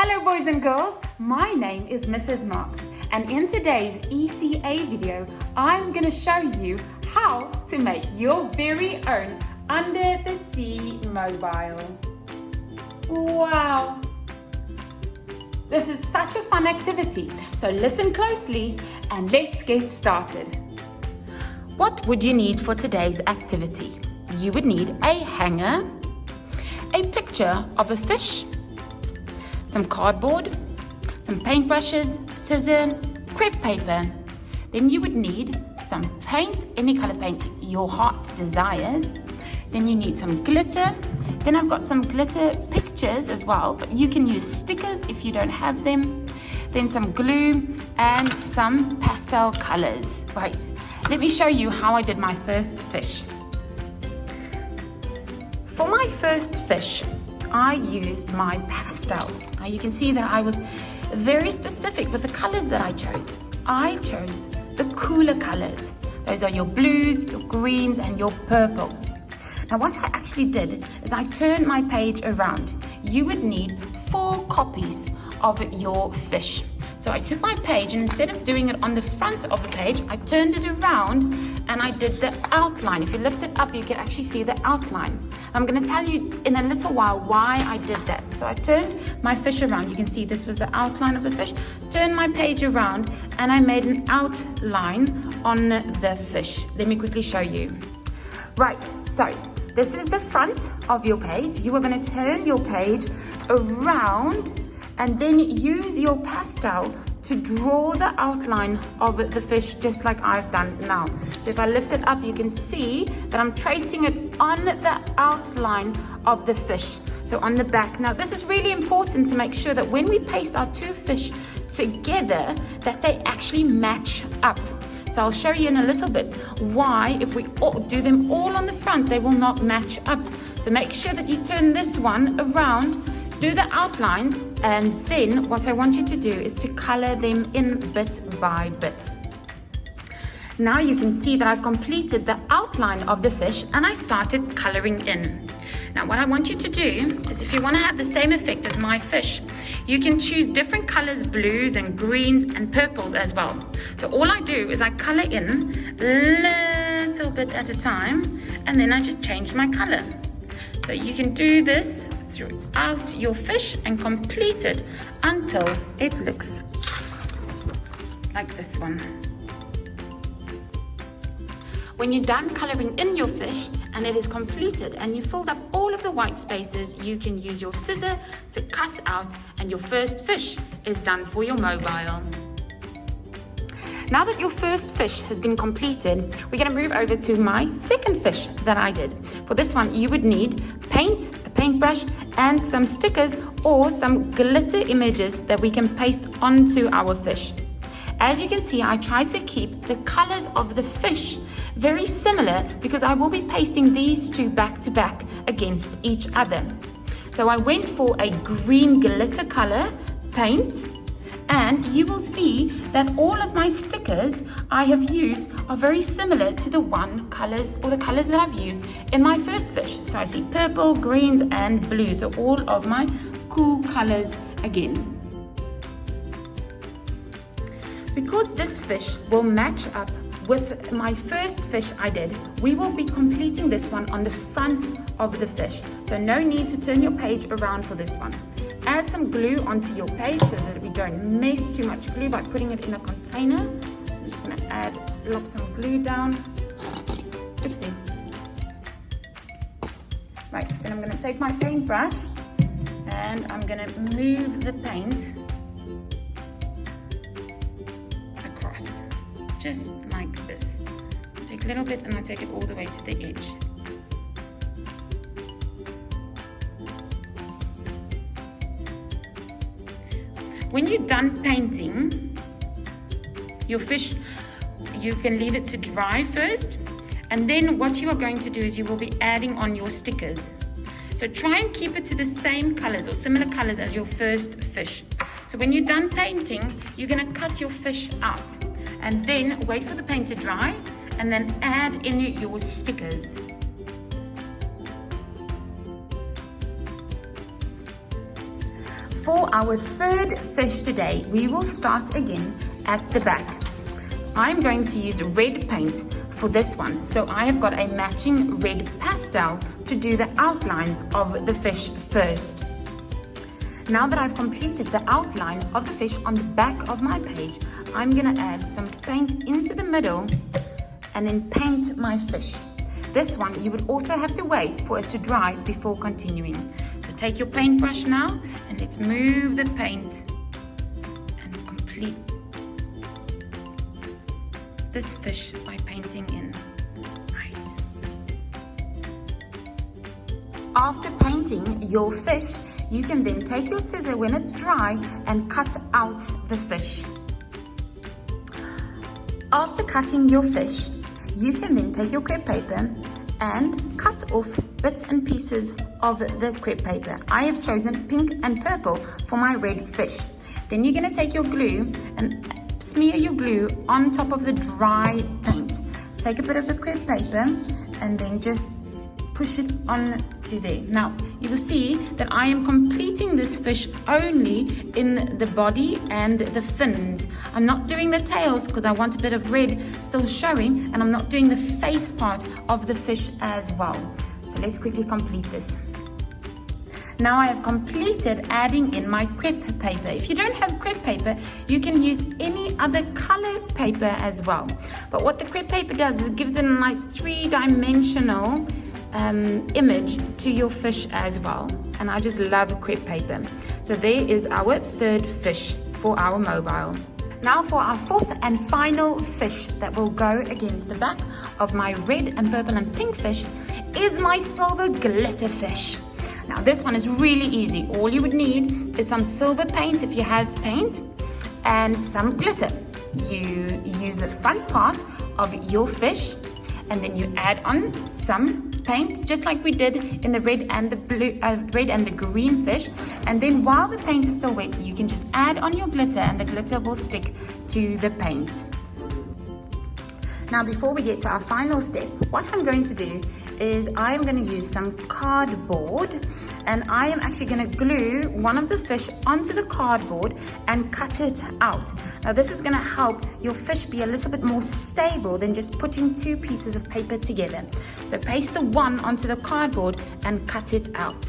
Hello boys and girls, my name is Mrs Marx, and in today's ECA video, I'm going to show you how to make your very own under the sea mobile. Wow! This is such a fun activity, so listen closely and let's get started. What would you need for today's activity? You would need a hanger, a picture of a fish, some cardboard, some paintbrushes, scissors, crepe paper. Then you would need some paint, any color paint your heart desires. Then you need some glitter. Then I've got some glitter pictures as well, but you can use stickers if you don't have them. Then some glue and some pastel colors. Right, let me show you how I did my first fish. For my first fish, I used my pastels. Now you can see that I was very specific with the colors that I chose. I chose the cooler colors. Those are your blues, your greens, and your purples. Now what I actually did is I turned my page around. You would need 4 copies of your fish. So I took my page and instead of doing it on the front of the page, I turned it around and I did the outline. If you lift it up, you can actually see the outline. I'm going to tell you in a little while why I did that. So I turned my fish around. You can see this was the outline of the fish. Turned my page around and I made an outline on the fish. Let me quickly show you. Right, so this is the front of your page. You are going to turn your page around and then use your pastel to draw the outline of the fish just like I've done now. So if I lift it up, you can see that I'm tracing it on the outline of the fish. So on the back. Now this is really important to make sure that when we paste our 2 fish together, that they actually match up. So I'll show you in a little bit why if we do them all on the front, they will not match up. So make sure that you turn this one around, do the outlines, and then what I want you to do is to color them in bit by bit. Now you can see that I've completed the outline of the fish and I started coloring in. Now what I want you to do is if you want to have the same effect as my fish, you can choose different colors, blues and greens and purples as well. So all I do is I color in a little bit at a time and then I just change my color. So you can do this throughout your fish and complete it until it looks like this one. When you're done coloring in your fish and it is completed and you filled up all of the white spaces, you can use your scissor to cut out and your first fish is done for your mobile. Now that your first fish has been completed, we're going to move over to my second fish that I did. For this one, you would need paint, a paintbrush, and some stickers or some glitter images that we can paste onto our fish. As you can see, I try to keep the colors of the fish very similar because I will be pasting these 2 back to back against each other. So I went for a green glitter color paint, and you will see that all of my stickers I have used are very similar to the colors that I've used in my first fish. So I see purple, greens and blue. So all of my cool colors again. Because this fish will match up with my first fish I did, we will be completing this one on the front of the fish. So no need to turn your page around for this one. Add some glue onto your page so that we don't mess too much glue by putting it in a container. I'm just going to lob some glue down. Oopsie. Right, then I'm going to take my paintbrush and I'm going to move the paint across, just like this. I take a little bit and I take it all the way to the edge. When you're done painting your fish, you can leave it to dry first, and then what you are going to do is you will be adding on your stickers. So try and keep it to the same colors or similar colors as your first fish. So when you're done painting, you're going to cut your fish out and then wait for the paint to dry and then add in your stickers. For our third fish today, we will start again at the back. I'm going to use red paint for this one. So I have got a matching red pastel to do the outlines of the fish first. Now that I've completed the outline of the fish on the back of my page, I'm gonna add some paint into the middle and then paint my fish. This one, you would also have to wait for it to dry before continuing. So take your paintbrush now and let's move the paint and complete this fish by painting in. Right. After painting your fish, you can then take your scissor when it's dry and cut out the fish. After cutting your fish, you can then take your crepe paper and cut off bits and pieces of the crepe paper. I have chosen pink and purple for my red fish. Then you're going to take your glue and smear your glue on top of the dry paint. Take a bit of the crepe paper and then just push it on to there. Now, you will see that I am completing this fish only in the body and the fins. I'm not doing the tails because I want a bit of red still showing, and I'm not doing the face part of the fish as well. So let's quickly complete this. Now I have completed adding in my crepe paper. If you don't have crepe paper, you can use any other colored paper as well. But what the crepe paper does is it gives it a nice three-dimensional image to your fish as well. And I just love crepe paper. So there is our third fish for our mobile. Now for our fourth and final fish that will go against the back of my red and purple and pink fish is my silver glitter fish. Now this one is really easy. All you would need is some silver paint if you have paint and some glitter. You use the front part of your fish and then you add on some paint just like we did in the red and the blue, red and the green fish. And then while the paint is still wet, you can just add on your glitter and the glitter will stick to the paint. Now before we get to our final step, what I'm going to do is I am going to use some cardboard and I am actually going to glue one of the fish onto the cardboard and cut it out. Now this is going to help your fish be a little bit more stable than just putting two pieces of paper together. So paste the one onto the cardboard and cut it out.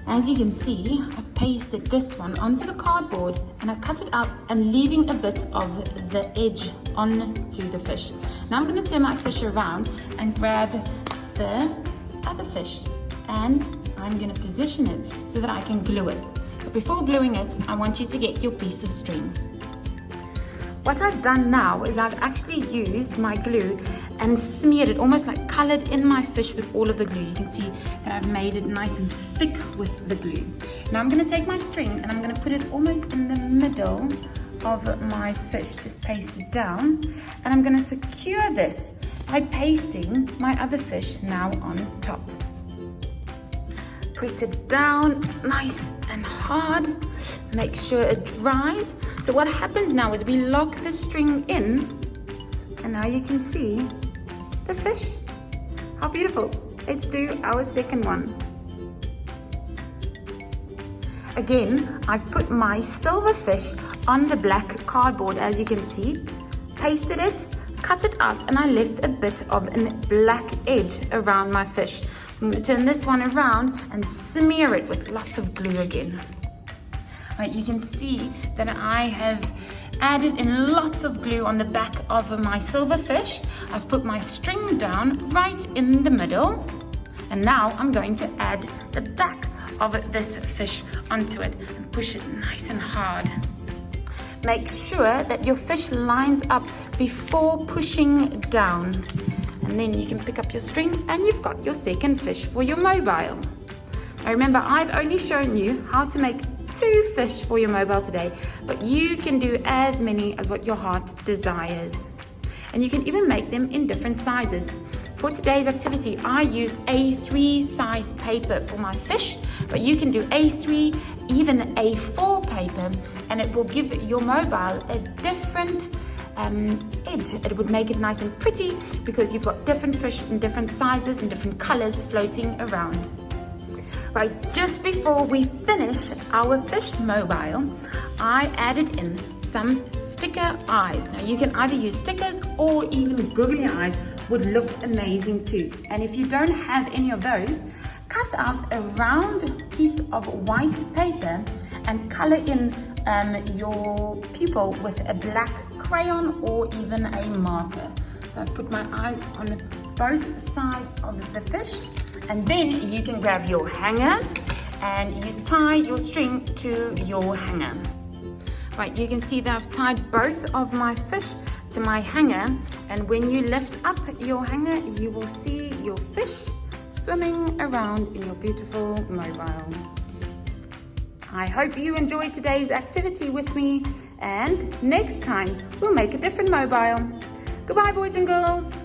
As you can see, I've pasted this one onto the cardboard and I cut it out and leaving a bit of the edge onto the fish. Now I'm going to turn my fish around and grab the other fish and I'm going to position it so that I can glue it. But before gluing it, I want you to get your piece of string. What I've done now is I've actually used my glue and smeared it, almost like colored in my fish with all of the glue. You can see that I've made it nice and thick with the glue. Now I'm going to take my string and I'm going to put it almost in the middle of my fish, just paste it down, and I'm going to secure this by pasting my other fish now on top. Press it down nice and hard, make sure it dries. So what happens now is we lock the string in and now you can see the fish. How beautiful. Let's do our second one. Again, I've put my silver fish on the black cardboard, as you can see, pasted it, cut it out, and I left a bit of a black edge around my fish. So I'm going to turn this one around and smear it with lots of glue again. Right, you can see that I have added in lots of glue on the back of my silver fish. I've put my string down right in the middle, and now I'm going to add the back of this fish onto it and push it nice and hard. Make sure that your fish lines up before pushing down, and then you can pick up your string and you've got your second fish for your mobile. Now remember, I've only shown you how to make 2 fish for your mobile today, but you can do as many as what your heart desires. And you can even make them in different sizes. For today's activity, I used A3 size paper for my fish, but you can do A3, even A4 paper, and it will give your mobile a different edge. It would make it nice and pretty because you've got different fish in different sizes and different colors floating around. Right, just before we finish our fish mobile, I added in some sticker eyes. Now you can either use stickers or even googly eyes would look amazing too. And if you don't have any of those, cut out a round piece of white paper and color in your pupil with a black crayon or even a marker. So I've put my eyes on both sides of the fish, and then you can grab your hanger and you tie your string to your hanger. Right, you can see that I've tied both of my fish to my hanger, and when you lift up your hanger, you will see your fish swimming around in your beautiful mobile. I hope you enjoyed today's activity with me, and next time we'll make a different mobile. Goodbye, boys and girls.